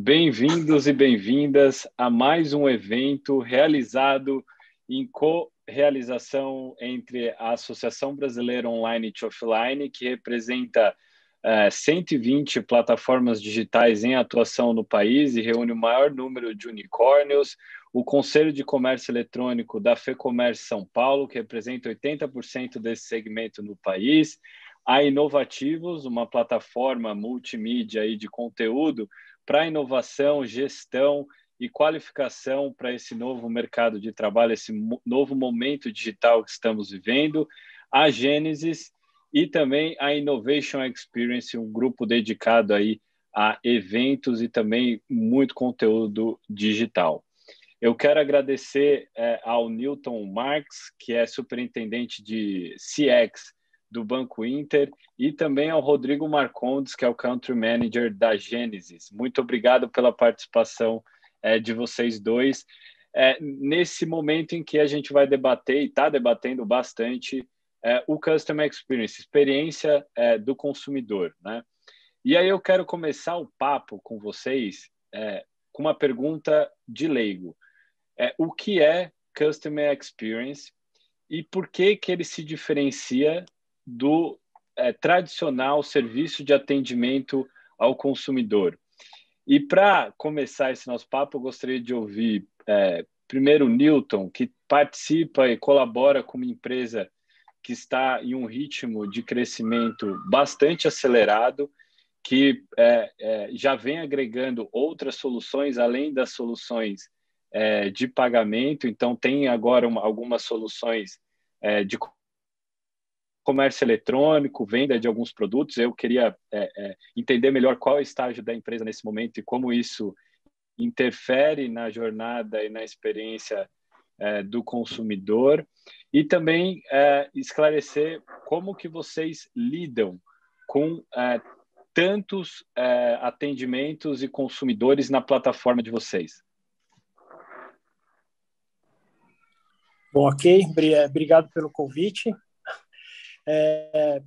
Bem-vindos e bem-vindas a mais um evento realizado em co-realização entre a Associação Brasileira Online e Offline, que representa 120 plataformas digitais em atuação no país e reúne o maior número de unicórnios, o Conselho de Comércio Eletrônico da FEComércio São Paulo, que representa 80% desse segmento no país, a Inovativos, uma plataforma multimídia aí de conteúdo para inovação, gestão e qualificação para esse novo mercado de trabalho, esse novo momento digital que estamos vivendo, a Gênesis e também a Innovation Experience, um grupo dedicado aí a eventos e também muito conteúdo digital. Eu quero agradecer ao Newton Marx, que é superintendente de CX do Banco Inter, e também ao Rodrigo Marcondes, que é o Country Manager da Gênesis. Muito obrigado pela participação de vocês dois. Nesse momento em que a gente vai debater, e está debatendo bastante, o Customer Experience, experiência do consumidor, né? E aí eu quero começar o papo com vocês com uma pergunta de leigo. O que é Customer Experience e por que ele se diferencia do tradicional serviço de atendimento ao consumidor? E para começar esse nosso papo, eu gostaria de ouvir primeiro o Newton, que participa e colabora com uma empresa que está em um ritmo de crescimento bastante acelerado, que já vem agregando outras soluções, além das soluções de pagamento. Então, tem agora algumas soluções de comércio eletrônico, venda de alguns produtos. Eu queria entender melhor qual é o estágio da empresa nesse momento e como isso interfere na jornada e na experiência do consumidor, e também esclarecer como que vocês lidam com tantos atendimentos e consumidores na plataforma de vocês. Bom, ok. Obrigado pelo convite.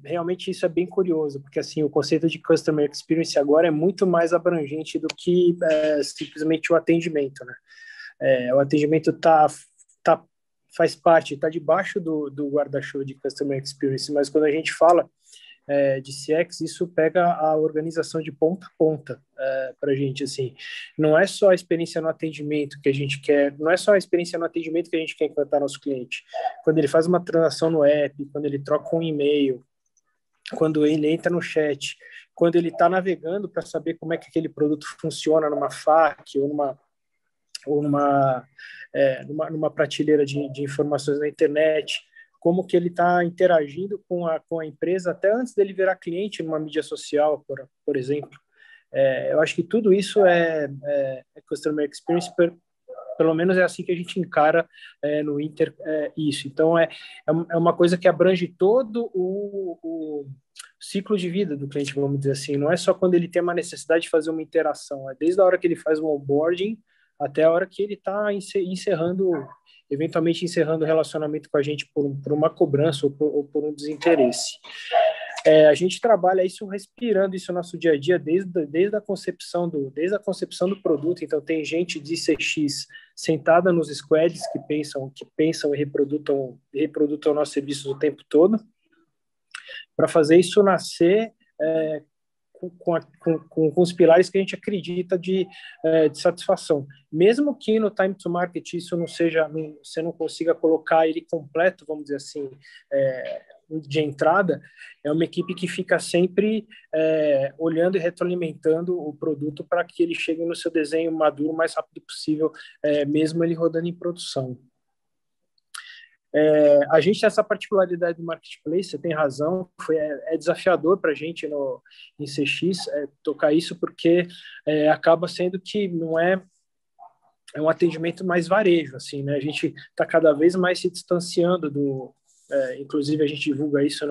Realmente isso é bem curioso, porque assim, o conceito de Customer Experience agora é muito mais abrangente do que simplesmente o atendimento, né? O atendimento faz parte, está debaixo do guarda-chuva de Customer Experience, mas quando a gente fala de CX, isso pega a organização de ponta a ponta para a gente, assim. Não é só a experiência no atendimento que a gente quer, não é só a experiência no atendimento que a gente quer encantar nosso cliente. Quando ele faz uma transação no app, quando ele troca um e-mail, quando ele entra no chat, quando ele está navegando para saber como é que aquele produto funciona numa FAQ ou numa prateleira de informações na internet, como que ele está interagindo com a empresa até antes dele virar cliente numa mídia social, por exemplo. Eu acho que tudo isso é Customer Experience, pelo menos é assim que a gente encara no Inter isso. Então, é uma coisa que abrange todo o ciclo de vida do cliente, vamos dizer assim. Não é só quando ele tem uma necessidade de fazer uma interação, é desde a hora que ele faz um onboarding até a hora que ele está eventualmente encerrando o relacionamento com a gente por uma cobrança ou por um desinteresse. A gente trabalha isso respirando isso no nosso dia a dia desde a concepção do produto. Então, tem gente de CX sentada nos squads que pensam e reprodutam nossos serviços o tempo todo, para fazer isso nascer com os pilares que a gente acredita de satisfação. Mesmo que no time to market isso você não consiga colocar ele completo, vamos dizer assim, de entrada, é uma equipe que fica sempre olhando e retroalimentando o produto para que ele chegue no seu desenho maduro o mais rápido possível, mesmo ele rodando em produção. A gente tem essa particularidade do marketplace, você tem razão, é desafiador para a gente em CX tocar isso, porque acaba sendo que não é um atendimento mais varejo, assim, né? A gente está cada vez mais se distanciando inclusive a gente divulga isso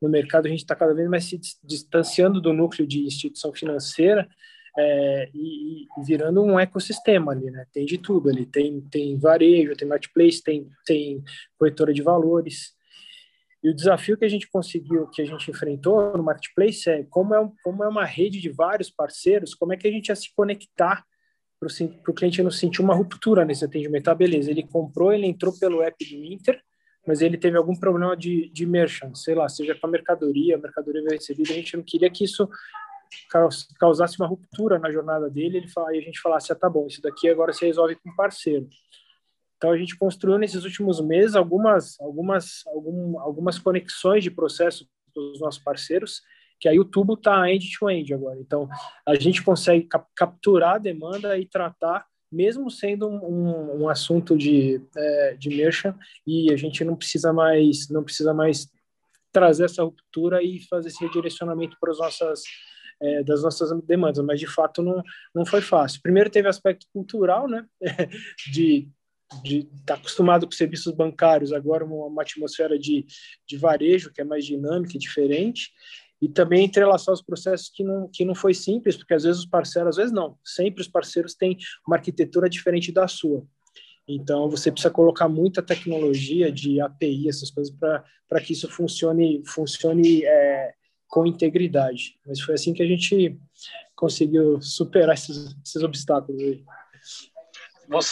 no mercado, a gente está cada vez mais se distanciando do núcleo de instituição financeira e virando um ecossistema ali, né? Tem de tudo ali, tem varejo, tem marketplace, tem corretora de valores. E o desafio que a gente enfrentou no marketplace como é uma rede de vários parceiros, como é que a gente ia se conectar para o cliente não sentir uma ruptura nesse atendimento. Ah, beleza, ele comprou, ele entrou pelo app do Inter, mas ele teve algum problema de merchant, sei lá, seja com a mercadoria veio recebida, a gente não queria que isso causasse uma ruptura na jornada dele, e a gente falasse, tá bom, isso daqui agora você resolve com um parceiro. Então, a gente construiu nesses últimos meses algumas conexões de processo dos nossos parceiros, que aí o tubo está end-to-end agora. Então, a gente consegue capturar a demanda e tratar, mesmo sendo um assunto de merchant, e a gente não precisa mais trazer essa ruptura e fazer esse redirecionamento para das nossas demandas, mas de fato não foi fácil. Primeiro teve aspecto cultural, né, de estar acostumado com serviços bancários, agora uma atmosfera de varejo que é mais dinâmica e diferente, e também entrelaçar os processos que não foi simples, porque às vezes os parceiros, às vezes não, sempre os parceiros têm uma arquitetura diferente da sua. Então, você precisa colocar muita tecnologia de API, essas coisas, para que isso funcione com integridade. Mas foi assim que a gente conseguiu superar esses obstáculos aí.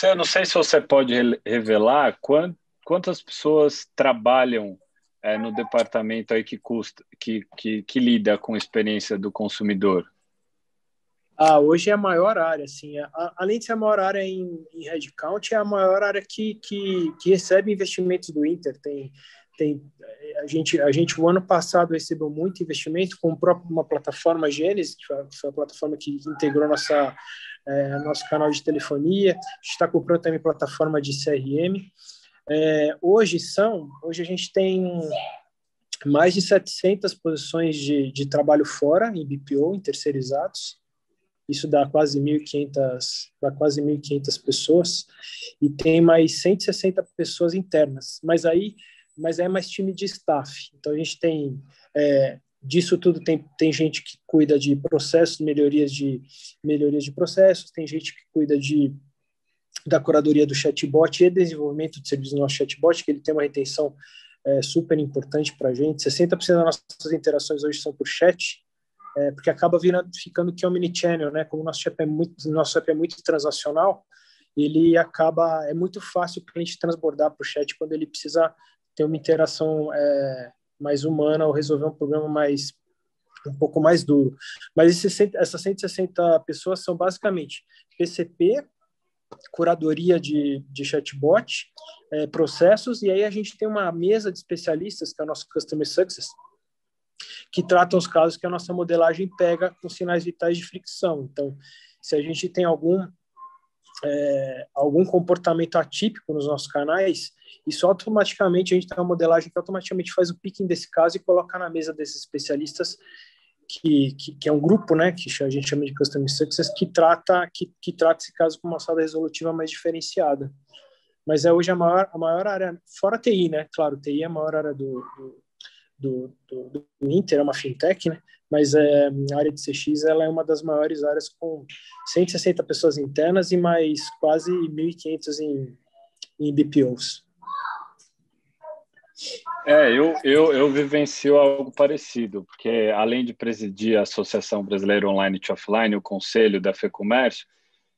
Eu não sei se você pode revelar quantas pessoas trabalham no departamento aí que lida com a experiência do consumidor. Hoje é a maior área, assim, além de ser a maior área em headcount, é a maior área que recebe investimentos do Inter. A gente o ano passado recebeu muito investimento com uma plataforma Gênesis, que foi a plataforma que integrou nosso canal de telefonia. A gente está comprando também plataforma de CRM. Hoje a gente tem mais de 700 posições de trabalho fora, em BPO, em terceirizados. Isso dá quase 1.500 pessoas, e tem mais 160 pessoas internas, mas aí é mais time de staff. Então, a gente tem, disso tudo, tem gente que cuida de processos, melhorias de processos, tem gente que cuida da curadoria do chatbot e desenvolvimento de serviço do nosso chatbot, que ele tem uma retenção super importante para a gente. 60% das nossas interações hoje são por chat, porque acaba ficando que é omnichannel, né? Como o nosso app é muito transacional, é muito fácil o cliente transbordar para o chat quando ele precisa ter uma interação mais humana ou resolver um problema um pouco mais duro. Mas essas 160 pessoas são basicamente PCP, curadoria de chatbot, processos, e aí a gente tem uma mesa de especialistas, que é o nosso Customer Success, que tratam os casos que a nossa modelagem pega com sinais vitais de fricção. Então, se a gente tem algum comportamento atípico nos nossos canais, isso automaticamente, a gente tem uma modelagem que automaticamente faz o picking desse caso e coloca na mesa desses especialistas, que é um grupo, né, que a gente chama de Customer Success, que trata esse caso com uma sala resolutiva mais diferenciada. Mas hoje a maior área, fora a TI, né? Claro, TI é a maior área do Inter, é uma fintech, né? Mas a área de CX ela é uma das maiores áreas, com 160 pessoas internas e mais quase 1.500 em BPOs. Eu vivencio algo parecido, porque além de presidir a Associação Brasileira Online e Offline, o conselho da FEComércio,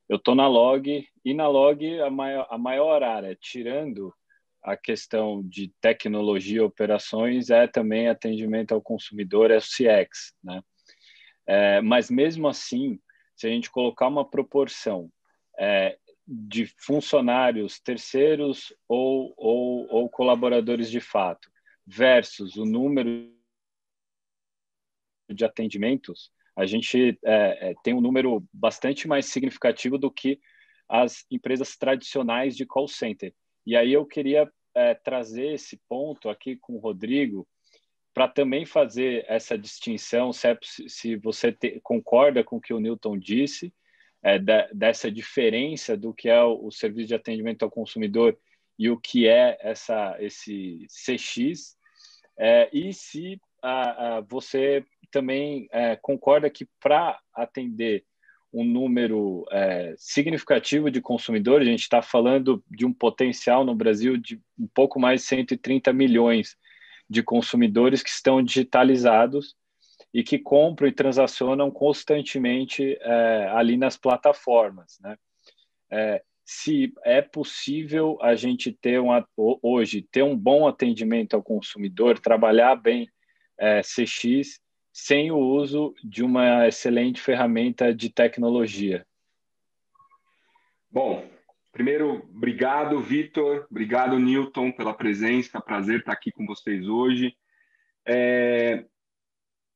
eu estou na Log, e na Log a maior área, tirando a questão de tecnologia e operações, é também atendimento ao consumidor, é o CX, né? Mas mesmo assim, se a gente colocar uma proporção de funcionários terceiros ou colaboradores de fato versus o número de atendimentos, a gente tem um número bastante mais significativo do que as empresas tradicionais de call center. E aí eu queria trazer esse ponto aqui com o Rodrigo para também fazer essa distinção, se você concorda com o que o Newton disse, dessa diferença do que é o serviço de atendimento ao consumidor e o que é esse CX, e se você também concorda que para atender um número significativo de consumidores, a gente está falando de um potencial no Brasil de um pouco mais de 130 milhões de consumidores que estão digitalizados e que compram e transacionam constantemente ali nas plataformas, né? se é possível a gente ter hoje ter um bom atendimento ao consumidor, trabalhar bem CX sem o uso de uma excelente ferramenta de tecnologia. Bom, primeiro, obrigado, Vitor, obrigado, Newton, pela presença, prazer estar aqui com vocês hoje.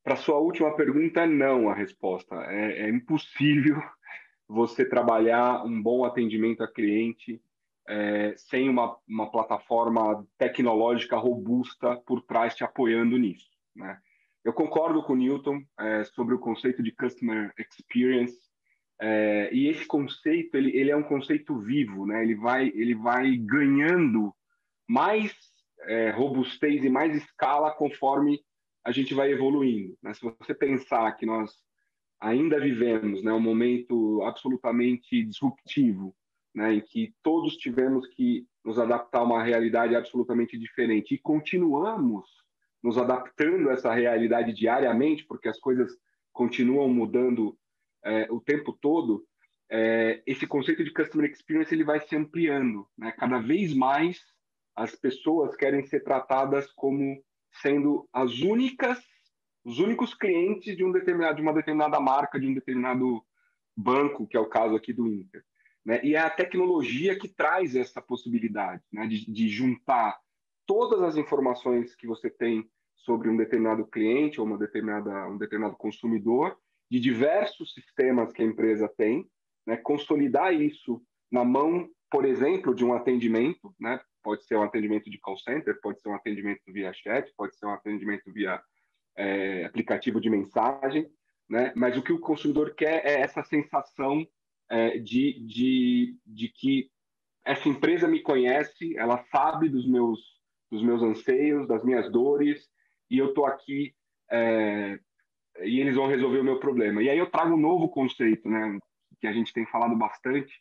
Para sua última pergunta, não a resposta. É impossível você trabalhar um bom atendimento a cliente sem uma plataforma tecnológica robusta por trás te apoiando nisso, né? Eu concordo com o Newton sobre o conceito de Customer Experience, e esse conceito ele é um conceito vivo, né? Ele vai ganhando mais robustez e mais escala conforme a gente vai evoluindo, né? Se você pensar que nós ainda vivemos, né, um momento absolutamente disruptivo, né, em que todos tivemos que nos adaptar a uma realidade absolutamente diferente e continuamos nos adaptando a essa realidade diariamente, porque as coisas continuam mudando o tempo todo. Esse conceito de customer experience ele vai se ampliando, né? Cada vez mais as pessoas querem ser tratadas como sendo os únicos clientes de uma determinada marca, de um determinado banco, que é o caso aqui do Inter, né? E é a tecnologia que traz essa possibilidade, né, de juntar todas as informações que você tem sobre um determinado cliente ou um determinado consumidor, de diversos sistemas que a empresa tem, né, consolidar isso na mão, por exemplo, de um atendimento, né? Pode ser um atendimento de call center, pode ser um atendimento via chat, pode ser um atendimento via aplicativo de mensagem, né? Mas o que o consumidor quer é essa sensação de que essa empresa me conhece, ela sabe dos meus anseios, das minhas dores, e eu estou aqui e eles vão resolver o meu problema. E aí eu trago um novo conceito, né, que a gente tem falado bastante,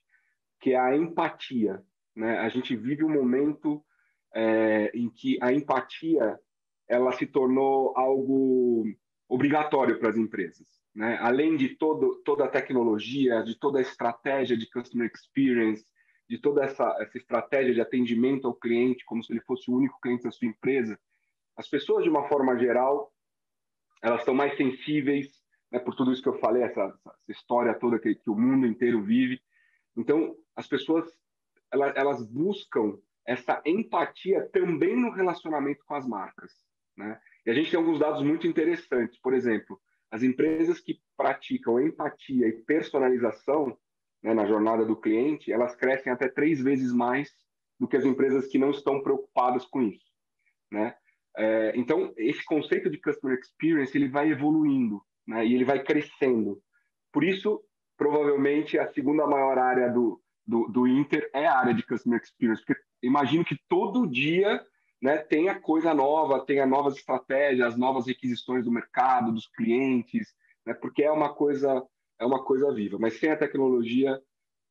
que é a empatia, né? A gente vive um momento em que a empatia ela se tornou algo obrigatório para as empresas, né? Além de toda a tecnologia, de toda a estratégia de customer experience, de toda essa estratégia de atendimento ao cliente, como se ele fosse o único cliente da sua empresa, as pessoas, de uma forma geral, elas estão mais sensíveis, né, por tudo isso que eu falei, essa história toda que o mundo inteiro vive. Então, as pessoas elas buscam essa empatia também no relacionamento com as marcas, né? E a gente tem alguns dados muito interessantes. Por exemplo, as empresas que praticam empatia e personalização, né, na jornada do cliente, elas crescem até 3 vezes mais do que as empresas que não estão preocupadas com isso, né? Então, esse conceito de customer experience ele vai evoluindo, né? E ele vai crescendo. Por isso, provavelmente, a segunda maior área do Inter é a área de customer experience, porque imagino que todo dia, né, tenha coisa nova, tenha novas estratégias, novas requisições do mercado, dos clientes, né, porque é uma coisa viva. Mas sem a tecnologia,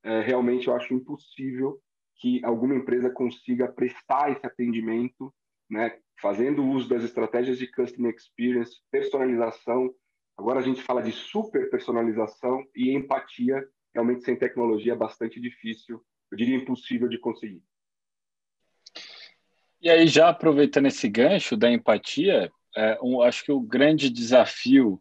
realmente eu acho impossível que alguma empresa consiga prestar esse atendimento, né, fazendo uso das estratégias de customer experience, personalização. Agora a gente fala de super personalização e empatia, realmente sem tecnologia é bastante difícil, eu diria impossível de conseguir. E aí, já aproveitando esse gancho da empatia, acho que o grande desafio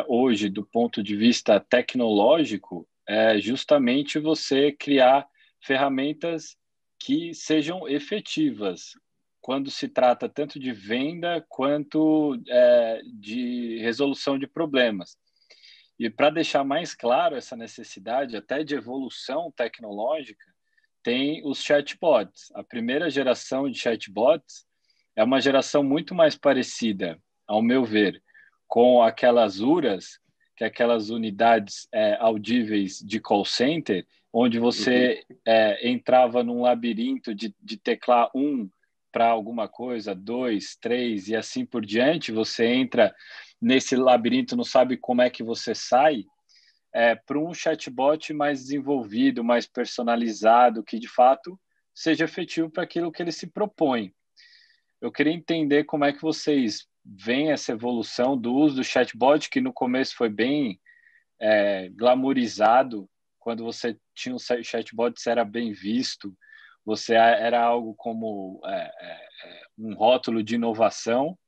hoje, do ponto de vista tecnológico, é justamente você criar ferramentas que sejam efetivas quando se trata tanto de venda quanto de resolução de problemas. E para deixar mais claro essa necessidade até de evolução tecnológica, tem os chatbots. A primeira geração de chatbots é uma geração muito mais parecida, ao meu ver, com aquelas URAs, que é aquelas unidades audíveis de call center, onde você entrava num labirinto de teclar para alguma coisa, 2, 3 e assim por diante. Você entra nesse labirinto, não sabe como é que você sai, para um chatbot mais desenvolvido, mais personalizado, que de fato seja efetivo para aquilo que ele se propõe. Eu queria entender como é que vocês veem essa evolução do uso do chatbot, que no começo foi bem glamourizado quando você tinha um chatbot, você era bem visto, você era algo como um rótulo de inovação,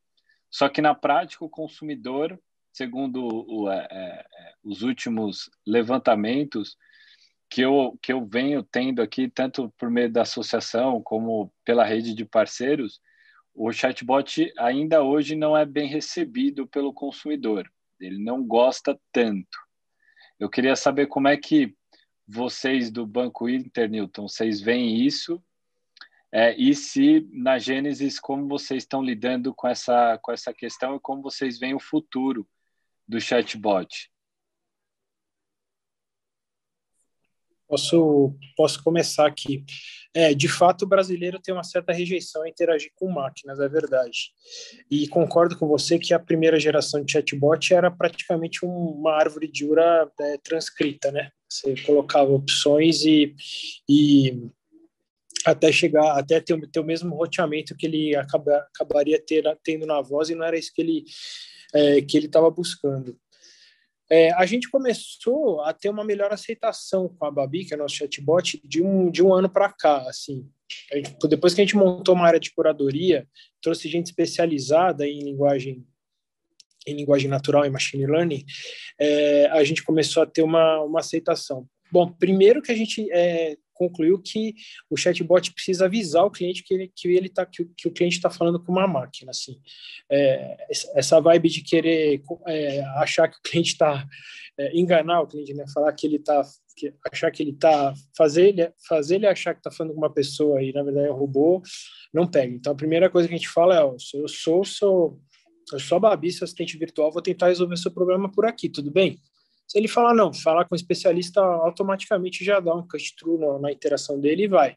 só que na prática o consumidor, segundo os últimos levantamentos que eu venho tendo aqui, tanto por meio da associação como pela rede de parceiros, o chatbot ainda hoje não é bem recebido pelo consumidor. Ele não gosta tanto. Eu queria saber como é que vocês do Banco Inter, Newton, vocês veem isso, e se na Gênesis, como vocês estão lidando com essa questão e como vocês veem o futuro do chatbot. Posso começar aqui. De fato, o brasileiro tem uma certa rejeição a interagir com máquinas, é verdade. E concordo com você que a primeira geração de chatbot era praticamente uma árvore de Jura transcrita, né? Você colocava opções e até ter o mesmo roteamento que ele acabaria tendo na voz, e não era isso que ele estava buscando. A gente começou a ter uma melhor aceitação com a Babi, que é nosso chatbot, de um ano para cá. Assim. Depois que a gente montou uma área de curadoria, trouxe gente especializada em linguagem natural e machine learning, a gente começou a ter uma aceitação. Bom, primeiro que a gente concluiu que o chatbot precisa avisar o cliente que o cliente está falando com uma máquina. Assim. Essa vibe de querer achar que o cliente está enganar o cliente, né? Falar que ele está achar que ele está fazer ele achar que está falando com uma pessoa e na verdade é um robô, não pega. Então a primeira coisa que a gente fala eu sou a Babi, seu assistente virtual, vou tentar resolver seu problema por aqui, tudo bem? Se ele falar não, falar com o especialista automaticamente já dá um cut-through na interação dele e vai.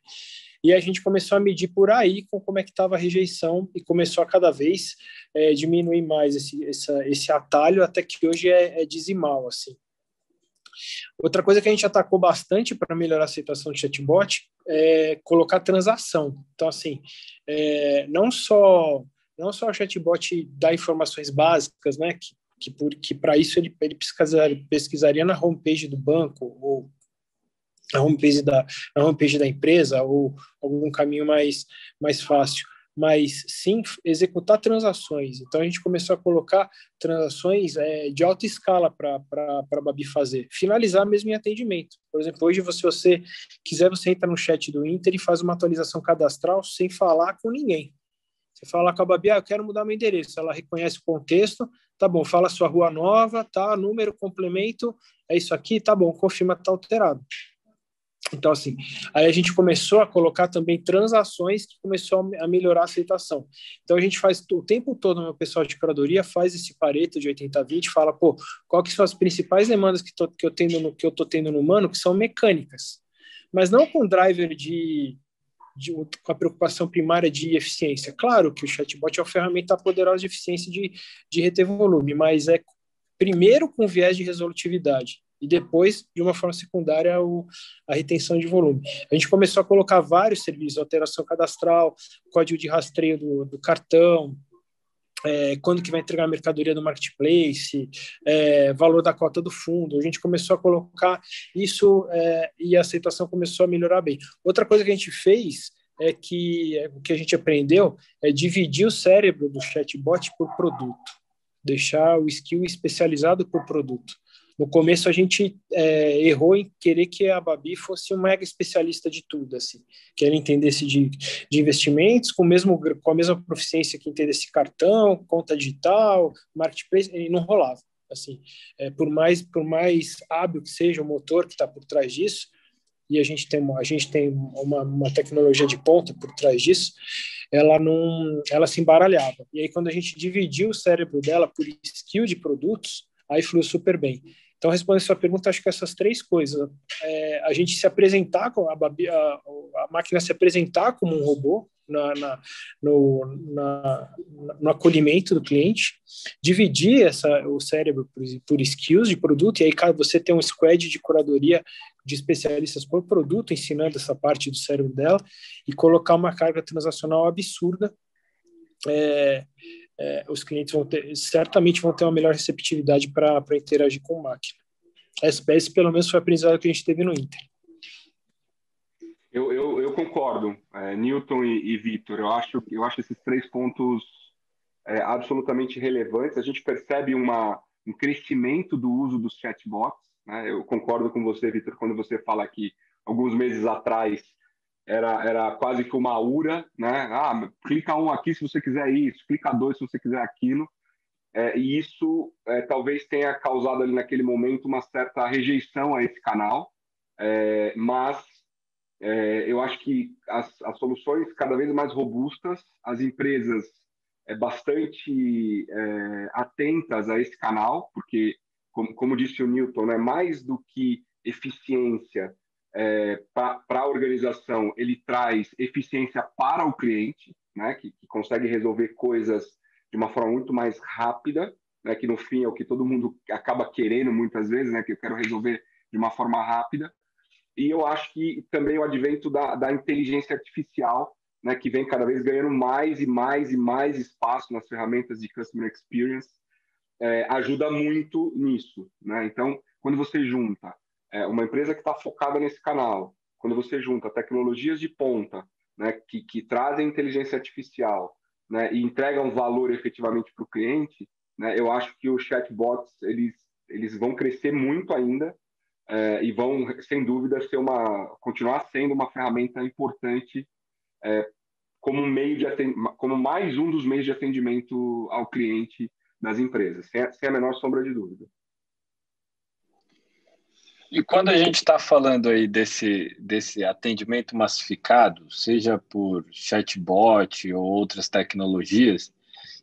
E a gente começou a medir por aí como é que estava a rejeição e começou a cada vez diminuir mais esse atalho, até que hoje é dizimal. Assim. Outra coisa que a gente atacou bastante para melhorar a aceitação do chatbot é colocar transação. Então, assim, não só o chatbot dá informações básicas, né, que para isso ele pesquisaria na homepage do banco ou na homepage da empresa ou algum caminho mais fácil, mas sim executar transações. Então a gente começou a colocar transações de alta escala para a Babi fazer, finalizar mesmo em atendimento. Por exemplo, hoje se você quiser, você entra no chat do Inter e faz uma atualização cadastral sem falar com ninguém. Você fala com a Babi, eu quero mudar meu endereço. Ela reconhece o contexto, tá bom, fala a sua rua nova, tá, número, complemento, é isso aqui, tá bom, confirma que tá alterado. Então, assim, aí a gente começou a colocar também transações que começou a melhorar a aceitação. Então, a gente faz o tempo todo, meu pessoal de curadoria faz esse Pareto de 80-20, fala, qual que são as principais demandas que eu tô tendo no humano, que são mecânicas, mas não com driver com a preocupação primária de eficiência. Claro que o chatbot é uma ferramenta poderosa de eficiência de reter volume, mas primeiro com viés de resolutividade e depois, de uma forma secundária, a retenção de volume. A gente começou a colocar vários serviços, alteração cadastral, código de rastreio do cartão, quando que vai entregar a mercadoria do marketplace, valor da cota do fundo. A gente começou a colocar isso e a aceitação começou a melhorar bem. Outra coisa que a gente fez o que a gente aprendeu é dividir o cérebro do chatbot por produto, deixar o skill especializado por produto. No começo a gente errou em querer que a Babi fosse um mega especialista de tudo, assim, que ela entendesse de investimentos com a mesma proficiência que entendesse cartão, conta digital, marketplace, e não rolava. Assim, por mais hábil que seja o motor que está por trás disso, e a gente tem uma tecnologia de ponta por trás disso, ela se embaralhava. E aí quando a gente dividiu o cérebro dela por skill de produtos, aí fluiu super bem. Então, respondendo a sua pergunta, acho que essas três coisas. A gente se apresentar, a máquina se apresentar como um robô no acolhimento do cliente, dividir o cérebro por skills de produto, e aí você tem um squad de curadoria de especialistas por produto, ensinando essa parte do cérebro dela, e colocar uma carga transacional absurda. Os clientes certamente vão ter uma melhor receptividade para interagir com máquina. Esse pelo menos foi o aprendizado que a gente teve no Inter. Eu concordo, Newton e Vitor. Eu acho esses 3 pontos absolutamente relevantes. A gente percebe um crescimento do uso dos chatbots, né? Eu concordo com você, Vitor, quando você fala que alguns meses atrás era quase que uma URA, né? Clica 1 aqui se você quiser isso, clica 2 se você quiser aquilo. E isso talvez tenha causado ali naquele momento uma certa rejeição a esse canal, mas eu acho que as soluções cada vez mais robustas, as empresas bastante atentas a esse canal, porque, como disse o Newton, né, mais do que eficiência para a organização, ele traz eficiência para o cliente, né, que consegue resolver coisas de uma forma muito mais rápida, né, que no fim é o que todo mundo acaba querendo muitas vezes, né, que eu quero resolver de uma forma rápida. E eu acho que também o advento da inteligência artificial, né, que vem cada vez ganhando mais e mais e mais espaço nas ferramentas de customer experience, ajuda muito nisso, né? Então, quando você junta uma empresa que está focada nesse canal, quando você junta tecnologias de ponta, né, que trazem inteligência artificial, né, e entregam valor efetivamente para o cliente, né, eu acho que os chatbots eles vão crescer muito ainda, e vão, sem dúvida, continuar sendo uma ferramenta importante como como mais um dos meios de atendimento ao cliente das empresas, sem a menor sombra de dúvida. E quando a gente está falando aí desse atendimento massificado, seja por chatbot ou outras tecnologias,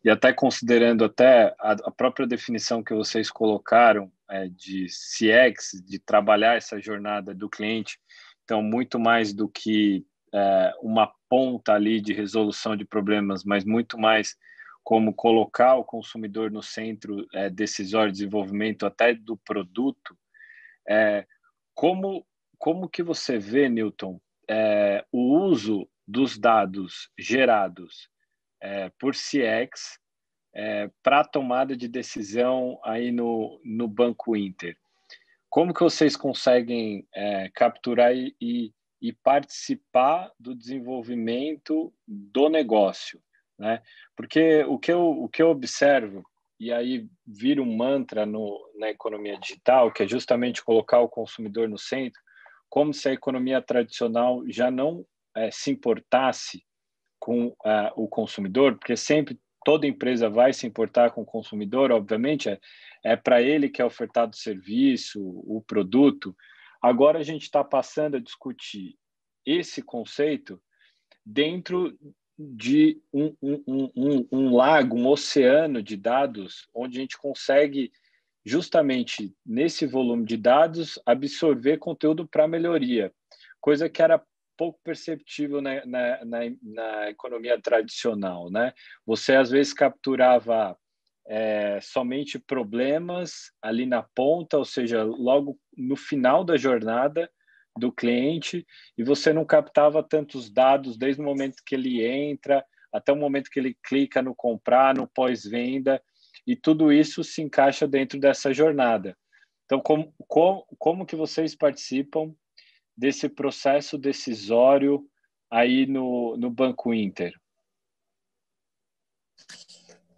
e até considerando até a própria definição que vocês colocaram de CX, de trabalhar essa jornada do cliente, então muito mais do que uma ponta ali de resolução de problemas, mas muito mais como colocar o consumidor no centro decisório de desenvolvimento até do produto. Como que você vê, Newton, o uso dos dados gerados por CX para a tomada de decisão aí no Banco Inter? Como que vocês conseguem capturar e participar do desenvolvimento do negócio, né? Porque o que eu observo, e aí vira um mantra na economia digital, que é justamente colocar o consumidor no centro, como se a economia tradicional já não se importasse com o consumidor, porque sempre toda empresa vai se importar com o consumidor, obviamente, é para ele que é ofertado o serviço, o produto. Agora a gente está passando a discutir esse conceito dentro de um lago, um oceano de dados, onde a gente consegue, justamente nesse volume de dados, absorver conteúdo para melhoria, coisa que era pouco perceptível na economia tradicional, né? Você às vezes capturava somente problemas ali na ponta, ou seja, logo no final da jornada do cliente, e você não captava tantos dados desde o momento que ele entra até o momento que ele clica no comprar, no pós-venda, e tudo isso se encaixa dentro dessa jornada. Então, como que vocês participam desse processo decisório aí no Banco Inter?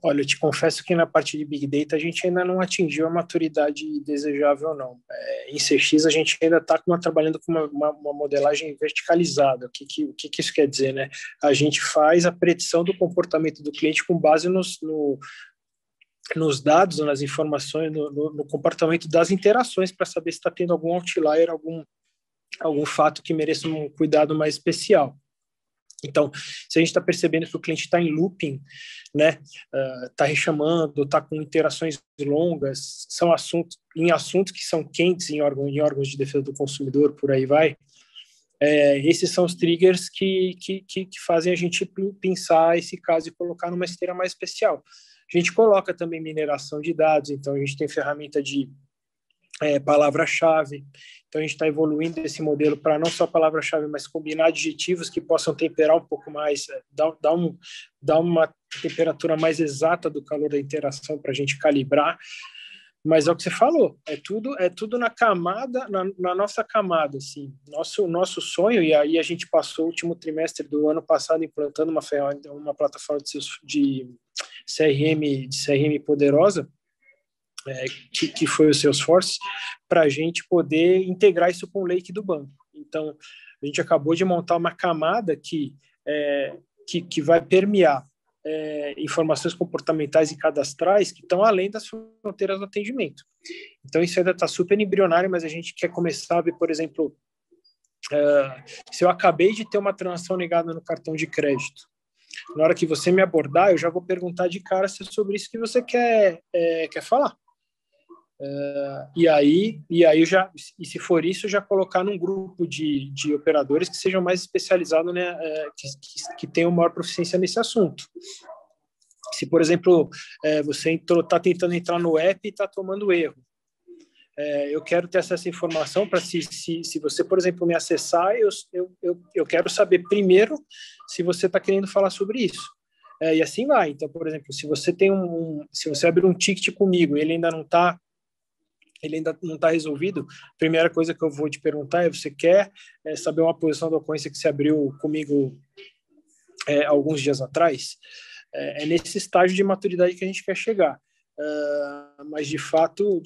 Olha, eu te confesso que na parte de Big Data a gente ainda não atingiu a maturidade desejável, não. Em CX a gente ainda está trabalhando com uma modelagem verticalizada. O que isso quer dizer, né? A gente faz a predição do comportamento do cliente com base nos dados, nas informações, no comportamento das interações, para saber se está tendo algum outlier, algum fato que mereça um cuidado mais especial. Então, se a gente está percebendo que o cliente está em looping, né, está rechamando, está com interações longas, são assuntos que são quentes em órgãos de defesa do consumidor, por aí vai, esses são os triggers que fazem a gente pensar esse caso e colocar numa esteira mais especial. A gente coloca também mineração de dados, então a gente tem ferramenta de palavra-chave. Então, a gente está evoluindo esse modelo para não só palavra-chave, mas combinar adjetivos que possam temperar um pouco mais, dar uma temperatura mais exata do calor da interação para a gente calibrar. Mas é o que você falou, é tudo na camada, na nossa camada, assim. Nosso sonho, e aí a gente passou o último trimestre do ano passado implantando uma plataforma de CRM poderosa, que foi o Salesforce, para a gente poder integrar isso com o Lake do banco. Então, a gente acabou de montar uma camada que vai permear informações comportamentais e cadastrais que estão além das fronteiras do atendimento. Então, isso ainda está super embrionário, mas a gente quer começar a ver, por exemplo, se eu acabei de ter uma transação negada no cartão de crédito, na hora que você me abordar, eu já vou perguntar de cara se é sobre isso que você quer falar. E aí se for isso, já colocar num grupo de operadores que sejam mais especializados, né, que tenham maior proficiência nesse assunto. Se, por exemplo, você está tentando entrar no app e está tomando erro, eu quero ter essa informação para se você, por exemplo, me acessar, eu quero saber primeiro se você está querendo falar sobre isso. E assim vai. Então, por exemplo, se você se você abrir um ticket comigo e ele ainda não está resolvido, a primeira coisa que eu vou te perguntar é: você quer saber uma posição da ocorrência que você abriu comigo alguns dias atrás? É nesse estágio de maturidade que a gente quer chegar. Mas de fato,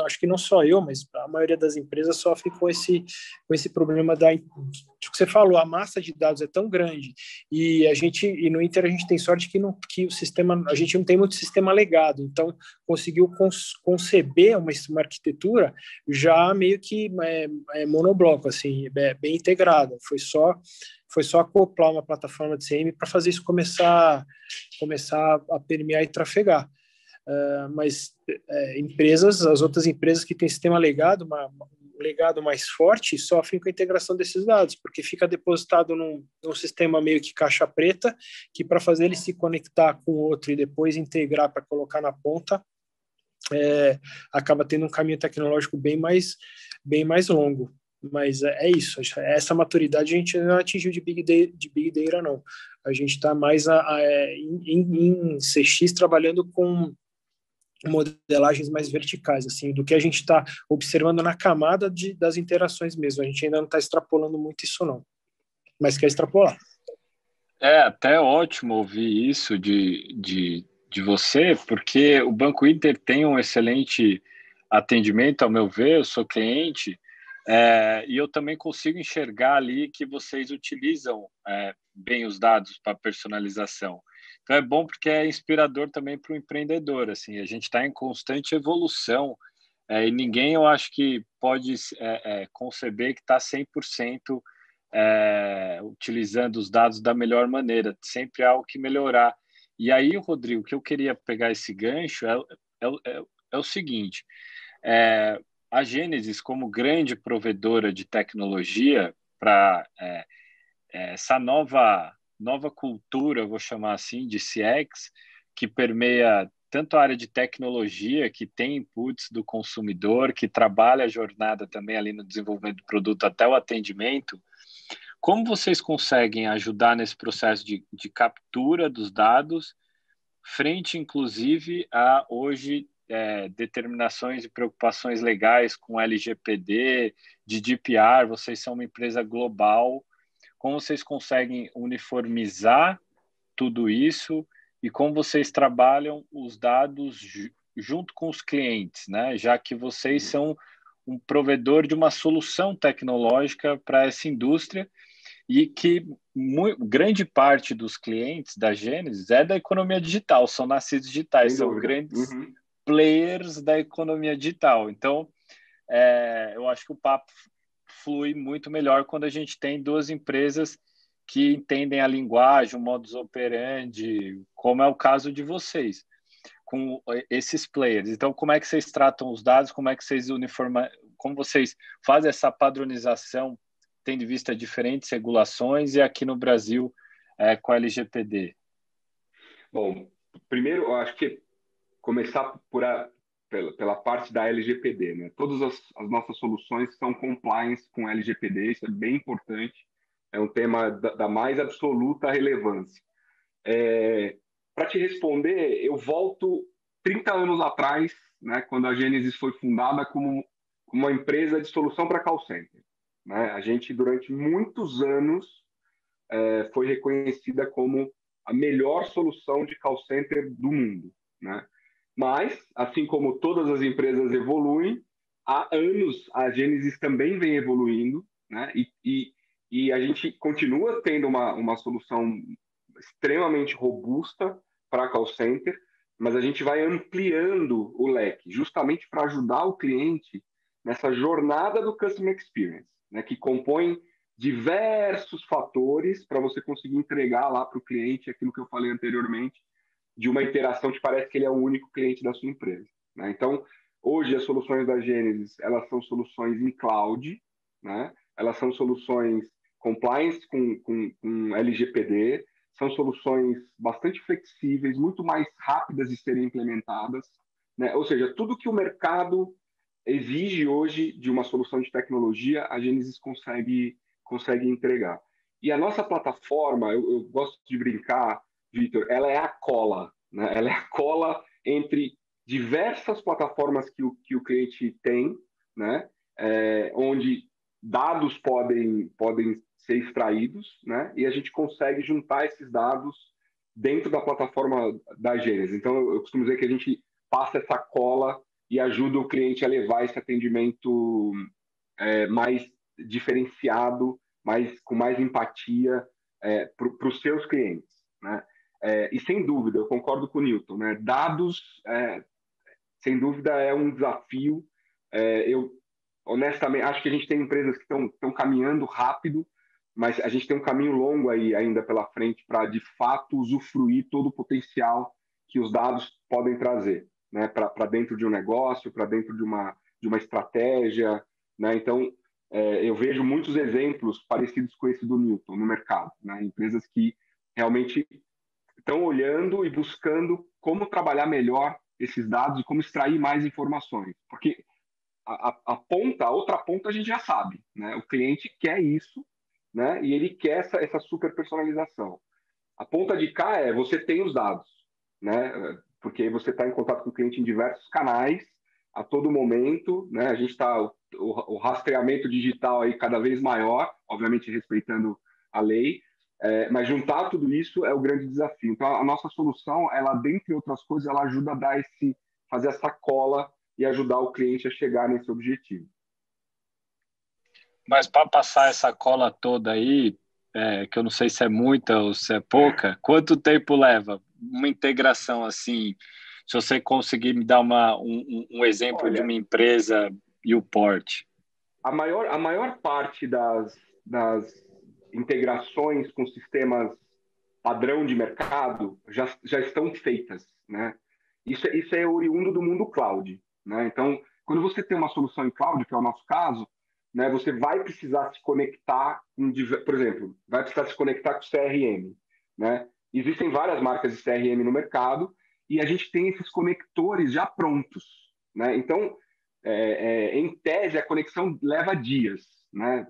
acho que não só eu, mas a maioria das empresas sofre com esse problema do que você falou. A massa de dados é tão grande e no Inter a gente tem sorte que o sistema, a gente não tem muito sistema legado, então conseguiu conceber uma arquitetura já meio que monobloco, assim, bem integrada. Foi só acoplar uma plataforma de CM para fazer isso começar a permear e trafegar. Mas as outras empresas que têm sistema legado, um legado mais forte, sofrem com a integração desses dados, porque fica depositado num sistema meio que caixa preta, que para fazer ele se conectar com o outro e depois integrar para colocar na ponta, acaba tendo um caminho tecnológico bem mais longo. Mas é isso, essa maturidade a gente não atingiu de Big Data, não. A gente está mais em CX trabalhando com modelagens mais verticais, assim, do que a gente está observando na camada das interações mesmo. A gente ainda não está extrapolando muito isso, não. Mas quer extrapolar. É até ótimo ouvir isso de você, porque o Banco Inter tem um excelente atendimento, ao meu ver, eu sou cliente, e eu também consigo enxergar ali que vocês utilizam bem os dados para personalização. Então é bom porque é inspirador também para o empreendedor. Assim, a gente está em constante evolução e ninguém, eu acho que pode conceber que está 100% utilizando os dados da melhor maneira. Sempre há algo que melhorar. E aí, Rodrigo, que eu queria pegar esse gancho é o seguinte: a Gênesis, como grande provedora de tecnologia para essa nova cultura, eu vou chamar assim, de CX, que permeia tanto a área de tecnologia, que tem inputs do consumidor, que trabalha a jornada também ali no desenvolvimento do produto até o atendimento. Como vocês conseguem ajudar nesse processo de captura dos dados, frente, inclusive, a hoje determinações e preocupações legais com LGPD, GDPR? Vocês são uma empresa global. Como vocês conseguem uniformizar tudo isso e como vocês trabalham os dados junto com os clientes, né? Já que vocês são um provedor de uma solução tecnológica para essa indústria e que grande parte dos clientes da Gênesis é da economia digital, são nascidos digitais, são grandes players da economia digital. Então, eu acho que o papo flui muito melhor quando a gente tem duas empresas que entendem a linguagem, o modus operandi, como é o caso de vocês, com esses players. Então, como é que vocês tratam os dados, como é que vocês como vocês fazem essa padronização, tendo em vista diferentes regulações, e aqui no Brasil, com a LGPD? Bom, primeiro, eu acho que começar pela parte da LGPD, né? Todas as nossas soluções são compliance com LGPD, isso é bem importante, é um tema da mais absoluta relevância. Para te responder, eu volto 30 anos atrás né, quando a Gênesis foi fundada como uma empresa de solução para call center, né? A gente, durante muitos anos, foi reconhecida como a melhor solução de call center do mundo, né? Mas, assim como todas as empresas evoluem, há anos a Gênesis também vem evoluindo, né? E a gente continua tendo uma solução extremamente robusta para call center, mas a gente vai ampliando o leque, justamente para ajudar o cliente nessa jornada do Customer Experience, né? Que compõe diversos fatores para você conseguir entregar lá para o cliente aquilo que eu falei anteriormente, de uma interação que parece que ele é o único cliente da sua empresa, né? Então, hoje as soluções da Gênesis, elas são soluções em cloud, né? Elas são soluções compliance com LGPD, são soluções bastante flexíveis, muito mais rápidas de serem implementadas, né? Ou seja, tudo que o mercado exige hoje de uma solução de tecnologia, a Gênesis consegue entregar. E a nossa plataforma, eu gosto de brincar, Vitor, ela é a cola, né? Ela é a cola entre diversas plataformas que o cliente tem, né? Onde dados podem ser extraídos, né? E a gente consegue juntar esses dados dentro da plataforma da Gênesis. Então, eu costumo dizer que a gente passa essa cola e ajuda o cliente a levar esse atendimento mais diferenciado, com mais empatia para os seus clientes, né? E sem dúvida, eu concordo com o Newton, né? Dados, sem dúvida, é um desafio. Eu, honestamente, acho que a gente tem empresas que estão caminhando rápido, mas a gente tem um caminho longo aí ainda pela frente para, de fato, usufruir todo o potencial que os dados podem trazer, né? Para dentro de um negócio, para dentro de uma estratégia, né? Então, eu vejo muitos exemplos parecidos com esse do Newton no mercado, né? Empresas que realmente estão olhando e buscando como trabalhar melhor esses dados e como extrair mais informações. Porque a outra ponta a gente já sabe, né? O cliente quer isso, né? E ele quer essa super personalização. A ponta de cá você tem os dados, né? Porque você está em contato com o cliente em diversos canais, a todo momento, né? A gente está o rastreamento digital aí cada vez maior, obviamente respeitando a lei, mas juntar tudo isso é o grande desafio. Então, a nossa solução, ela, dentre outras coisas, ela ajuda a fazer essa cola e ajudar o cliente a chegar nesse objetivo. Mas para passar essa cola toda aí, que eu não sei se é muita ou se é pouca, quanto tempo leva uma integração assim? Se você conseguir me dar um exemplo de uma empresa e o porte. A maior parte das integrações com sistemas padrão de mercado já estão feitas, né? Isso é oriundo do mundo cloud, né? Então, quando você tem uma solução em cloud, que é o nosso caso, né, você vai precisar se conectar, por exemplo, vai precisar se conectar com o CRM, né? Existem várias marcas de CRM no mercado e a gente tem esses conectores já prontos, né? Então, em tese, a conexão leva dias, né?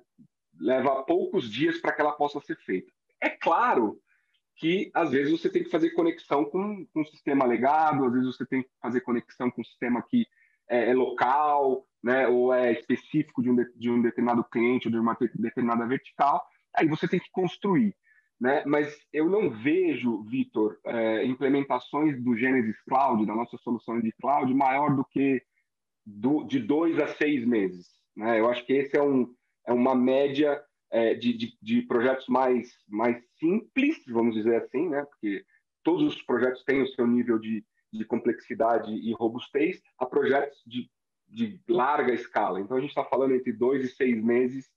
Leva poucos dias para que ela possa ser feita. É claro que, às vezes, você tem que fazer conexão com um sistema legado, às vezes você tem que fazer conexão com um sistema que é local, né? Ou é específico de um determinado cliente ou de uma determinada vertical. Aí você tem que construir, né? Mas eu não vejo, Vitor, implementações do Genesis Cloud, da nossa solução de cloud, maior do que de 2 a 6 meses, né? Eu acho que esse é uma média de projetos mais simples, vamos dizer assim, né? Porque todos os projetos têm o seu nível de complexidade e robustez, a projetos de larga escala. Então, a gente está falando entre 2 e 6 meses,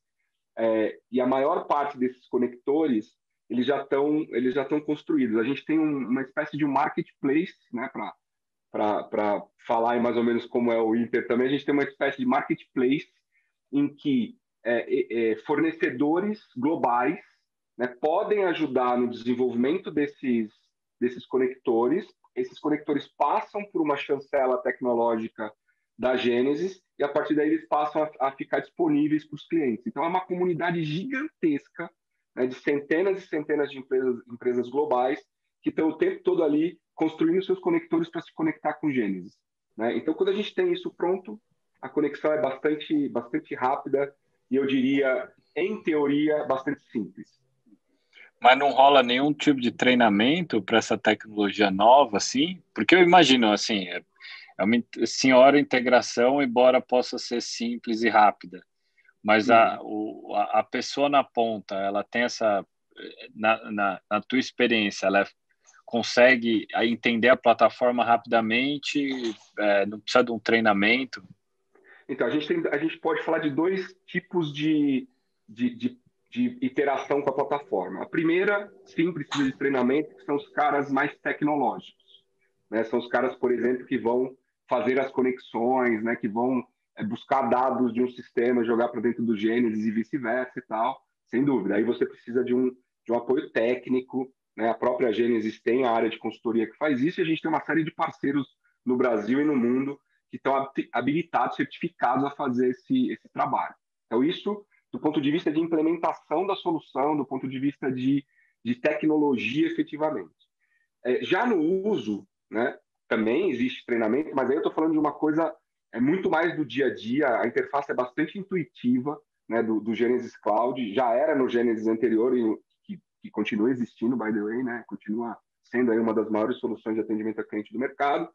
e a maior parte desses conectores eles já estão construídos. A gente tem uma espécie de um marketplace, né, para falar mais ou menos como é o Inter também, a gente tem uma espécie de marketplace em que fornecedores globais, né, podem ajudar no desenvolvimento desses conectores. Esses conectores passam por uma chancela tecnológica da Gênesis e, a partir daí, eles passam a ficar disponíveis para os clientes. Então, é uma comunidade gigantesca, né, de centenas e centenas de empresas globais que estão o tempo todo ali construindo seus conectores para se conectar com Gênesis. né? Então, quando a gente tem isso pronto, a conexão é bastante rápida e eu diria, em teoria, bastante simples. Mas não rola nenhum tipo de treinamento para essa tecnologia nova, assim? Porque eu imagino, assim, é uma senhora integração, embora possa ser simples e rápida. Mas a pessoa na ponta, ela tem essa... Na tua experiência, ela consegue entender a plataforma rapidamente, não precisa de um treinamento? Então, a gente pode falar de dois tipos de, de, de interação com a plataforma. A primeira, sim, precisa de treinamento, que são os caras mais tecnológicos, né? São os caras, por exemplo, que vão fazer as conexões, né? Que vão buscar dados de um sistema, jogar para dentro do Gênesis e vice-versa e tal, sem dúvida. Aí você precisa de um apoio técnico, né? A própria Gênesis tem a área de consultoria que faz isso, e a gente tem uma série de parceiros no Brasil e no mundo que estão habilitados, certificados a fazer esse trabalho. Então, isso do ponto de vista de implementação da solução, do ponto de vista de tecnologia efetivamente. Já no uso, né, também existe treinamento, mas aí eu estou falando de uma coisa muito mais do dia a dia, a interface é bastante intuitiva, né, do Genesis Cloud, já era no Genesis anterior, que continua existindo, by the way, né, continua sendo aí uma das maiores soluções de atendimento a cliente do mercado.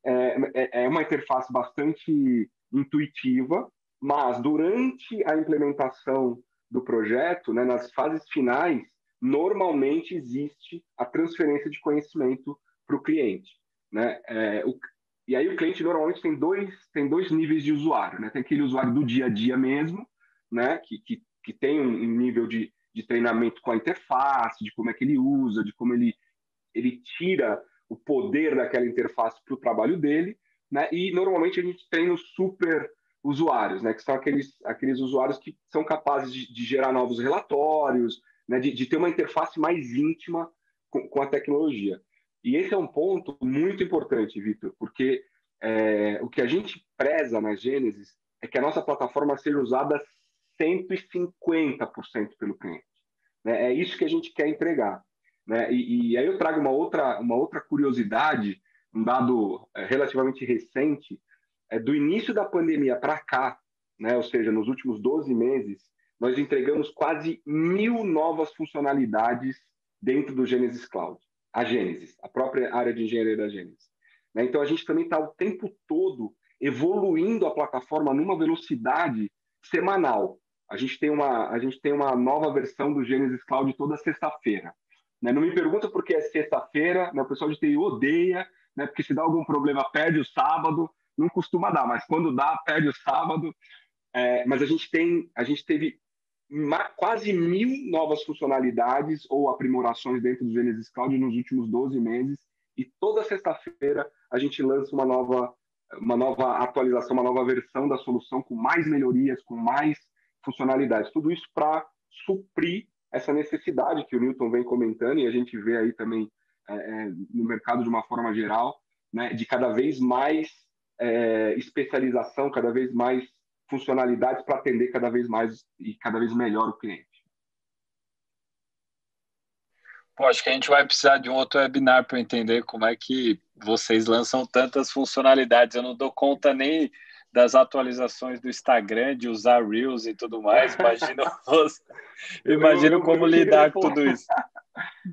É uma interface bastante intuitiva, mas durante a implementação do projeto, né, nas fases finais, normalmente existe a transferência de conhecimento para o cliente, né? E aí o cliente normalmente tem dois níveis de usuário, né? Tem aquele usuário do dia a dia mesmo, né? Que tem um nível de treinamento com a interface, de como é que ele usa, de como ele tira o poder daquela interface para o trabalho dele, né? E normalmente a gente treina os super usuários, né? Que são aqueles usuários que são capazes de gerar novos relatórios, né? De ter uma interface mais íntima com a tecnologia. E esse é um ponto muito importante, Vitor, porque o que a gente preza na Gênesis é que a nossa plataforma seja usada 150% pelo cliente, né? É isso que a gente quer entregar, né? E aí eu trago uma outra curiosidade, um dado relativamente recente, do início da pandemia para cá, né? Ou seja, nos últimos 12 meses, nós entregamos quase 1.000 novas funcionalidades dentro do Genesis Cloud. A Gênesis, a própria área de engenharia da Gênesis, né? Então, a gente também está o tempo todo evoluindo a plataforma numa velocidade semanal. A gente tem uma nova versão do Genesis Cloud toda sexta-feira, né? Não me pergunta por que é sexta-feira, né? O pessoal de TI odeia, né? Porque se dá algum problema, perde o sábado. Não costuma dar, mas quando dá, perde o sábado. Mas a gente teve quase 1.000 novas funcionalidades ou aprimorações dentro do Genesis Cloud nos últimos 12 meses. E toda sexta-feira a gente lança uma nova atualização, uma nova versão da solução com mais melhorias, com mais funcionalidades. Tudo isso para suprir essa necessidade que o Newton vem comentando e a gente vê aí também no mercado de uma forma geral, né, de cada vez mais especialização, cada vez mais funcionalidades para atender cada vez mais e cada vez melhor o cliente. Pô, acho que a gente vai precisar de um outro webinar para entender como é que vocês lançam tantas funcionalidades. Eu não dou conta nem das atualizações do Instagram, de usar Reels e tudo mais. Imagino como lidar com tudo isso.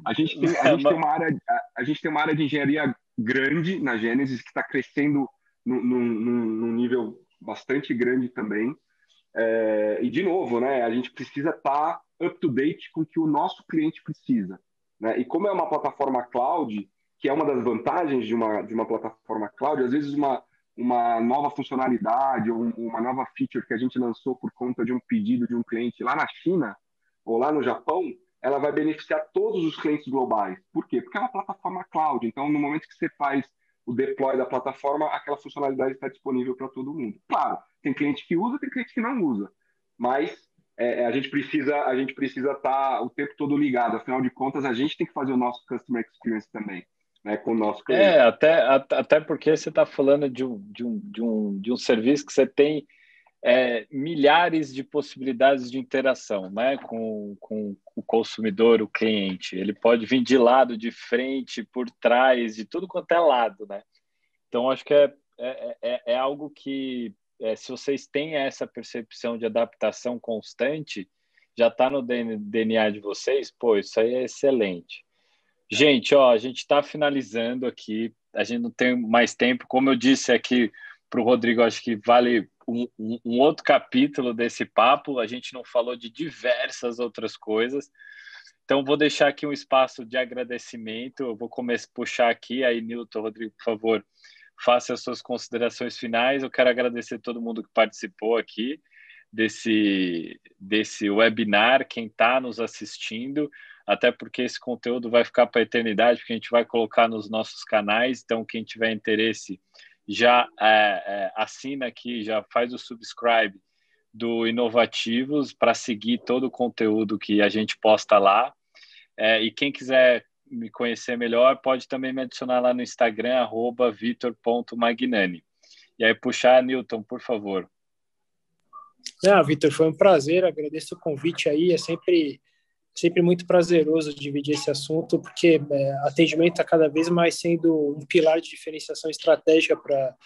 A gente tem uma área de engenharia grande na Gênesis que está crescendo num nível bastante grande também. E, de novo, né, a gente precisa estar up-to-date com o que o nosso cliente precisa, né? E como é uma plataforma cloud, que é uma das vantagens de uma plataforma cloud, às vezes uma nova funcionalidade ou uma nova feature que a gente lançou por conta de um pedido de um cliente lá na China ou lá no Japão, ela vai beneficiar todos os clientes globais. Por quê? Porque é uma plataforma cloud. Então, no momento que você faz o deploy da plataforma, aquela funcionalidade está disponível para todo mundo. Claro, tem cliente que usa, tem cliente que não usa. Mas a gente precisa estar o tempo todo ligado. Afinal de contas, a gente tem que fazer o nosso customer experience também, né, com o nosso cliente. Até porque você está falando de um serviço que você tem milhares de possibilidades de interação, né, com o consumidor, o cliente. Ele pode vir de lado, de frente, por trás, de tudo quanto é lado, né? Então, acho que é algo que, se vocês têm essa percepção de adaptação constante, já está no DNA de vocês, pô, isso aí é excelente. Gente, ó, a gente está finalizando aqui, a gente não tem mais tempo. Como eu disse aqui para o Rodrigo, acho que vale um outro capítulo desse papo. A gente não falou de diversas outras coisas. Então, vou deixar aqui um espaço de agradecimento. Eu vou começar a puxar aqui. Aí, Newton, Rodrigo, por favor, faça as suas considerações finais. Eu quero agradecer todo mundo que participou aqui desse webinar, quem está nos assistindo, até porque esse conteúdo vai ficar para a eternidade, porque a gente vai colocar nos nossos canais. Então, quem tiver interesse, já assina aqui, já faz o subscribe do Inovativos para seguir todo o conteúdo que a gente posta lá. E quem quiser me conhecer melhor, pode também me adicionar lá no Instagram, @vitor.magnani. E aí, puxar, Newton, por favor. Vitor, foi um prazer, agradeço o convite aí, é sempre muito prazeroso dividir esse assunto, porque atendimento está cada vez mais sendo um pilar de diferenciação estratégica para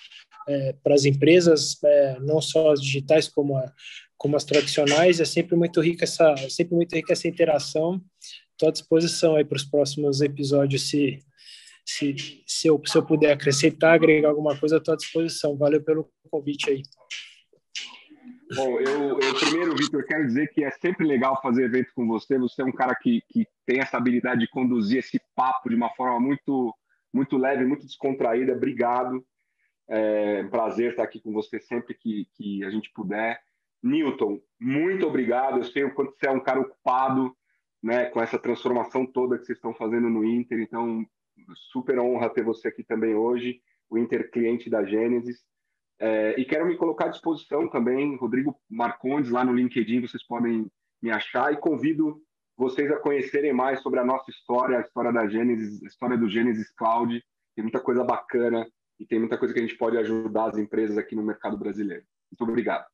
as empresas, não só as digitais como as tradicionais. É sempre muito rica essa interação. Estou à disposição aí para os próximos episódios, se eu puder acrescentar, agregar alguma coisa, estou à disposição. Valeu pelo convite aí. Bom, eu primeiro, Vitor, quero dizer que é sempre legal fazer evento com você. Você é um cara que tem essa habilidade de conduzir esse papo de uma forma muito, muito leve, muito descontraída. Obrigado. É um prazer estar aqui com você sempre que a gente puder. Newton, muito obrigado. Eu sei o quanto você é um cara ocupado, né, com essa transformação toda que vocês estão fazendo no Inter. Então, super honra ter você aqui também hoje, o Inter cliente da Gênesis. E quero me colocar à disposição também, Rodrigo Marcondes, lá no LinkedIn, vocês podem me achar, e convido vocês a conhecerem mais sobre a nossa história, a história da Gênesis, a história do Gênesis Cloud. Tem muita coisa bacana e tem muita coisa que a gente pode ajudar as empresas aqui no mercado brasileiro. Muito obrigado.